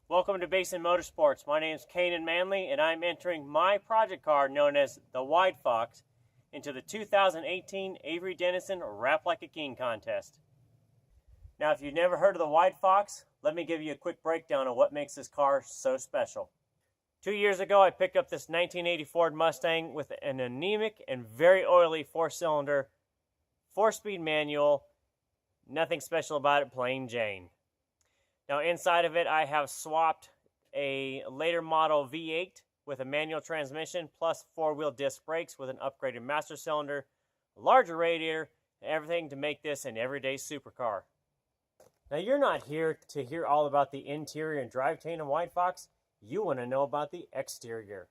Welcome to Basin Motorsports. My name is Canaan Manley, and I'm entering my project car known as the WideFox into the 2018 Avery Dennison Wrap Like a King contest. Now, if you've never heard of the WideFox, let me give you a quick breakdown of what makes this car so special. 2 years ago, I picked up this 1980 Ford Mustang with an anemic and very oily four-cylinder, four-speed manual. Nothing special about it, plain Jane. Now inside of it, I have swapped a later model V8 with a manual transmission plus four-wheel disc brakes with an upgraded master cylinder, larger radiator, and everything to make this an everyday supercar. Now you're not here to hear all about the interior and drivetrain of WideFox. You want to know about the exterior.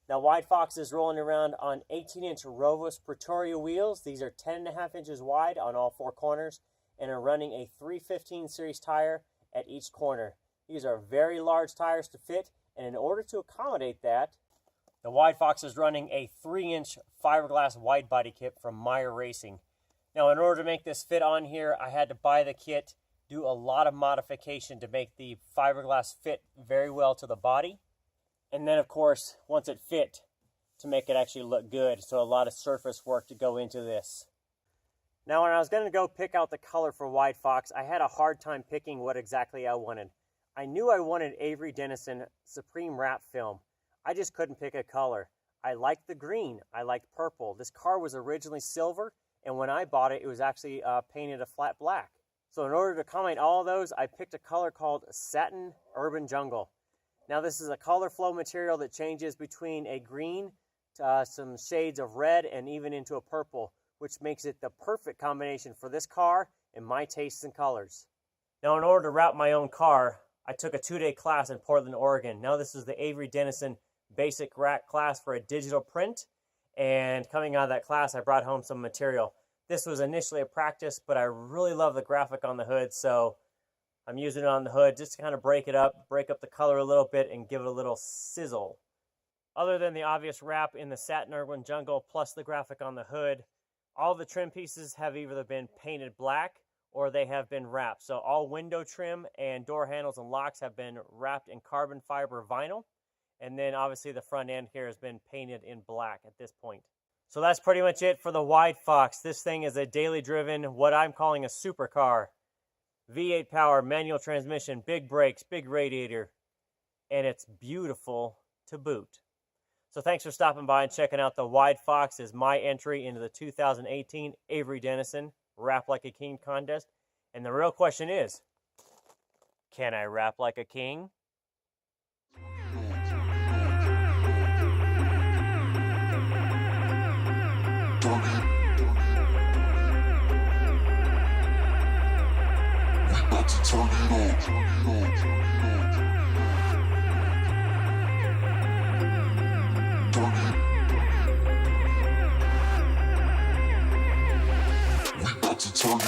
Now WideFox is rolling around on 18-inch Rovos Pretoria wheels. These are 10.5 inches wide on all four corners, and are running a 315 series tire at each corner. These are very large tires to fit, and in order to accommodate that, the WideFox is running a 3-inch fiberglass wide body kit from Meyer Racing. Now in order to make this fit on here, I had to buy the kit, do a lot of modification to make the fiberglass fit very well to the body, and then of course once it fit, to make it actually look good. So a lot of surface work to go into this. Now when I was going to go pick out the color for WideFox, I had a hard time picking what exactly I wanted. I knew I wanted Avery Dennison Supreme Wrap Film. I just couldn't pick a color. I liked the green. I liked purple. This car was originally silver, and when I bought it, it was actually painted a flat black. So in order to accommodate all of those, I picked a color called Satin Urban Jungle. Now this is a color flow material that changes between a green to some shades of red and even into a purple, which makes it the perfect combination for this car and my tastes and colors. Now in order to wrap my own car, I took a 2-day class in Portland, Oregon. Now this is the Avery Dennison Basic Rack class for a digital print, and coming out of that class I brought home some material. This was initially a practice, but I really love the graphic on the hood, so I'm using it on the hood just to kind of break up the color a little bit and give it a little sizzle. Other than the obvious wrap in the Satin Urban Jungle plus the graphic on the hood, all the trim pieces have either been painted black or they have been wrapped. So all window trim and door handles and locks have been wrapped in carbon fiber vinyl. And then obviously the front end here has been painted in black at this point. So that's pretty much it for the WideFox. This thing is a daily driven, what I'm calling a supercar. V8 power, manual transmission, big brakes, big radiator, and it's beautiful to boot. So thanks for stopping by and checking out the WideFox as my entry into the 2018 Avery Dennison Wrap Like a King contest. And the real question is, can I wrap like a king? Turn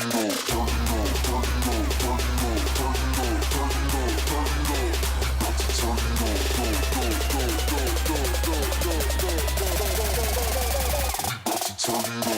it on.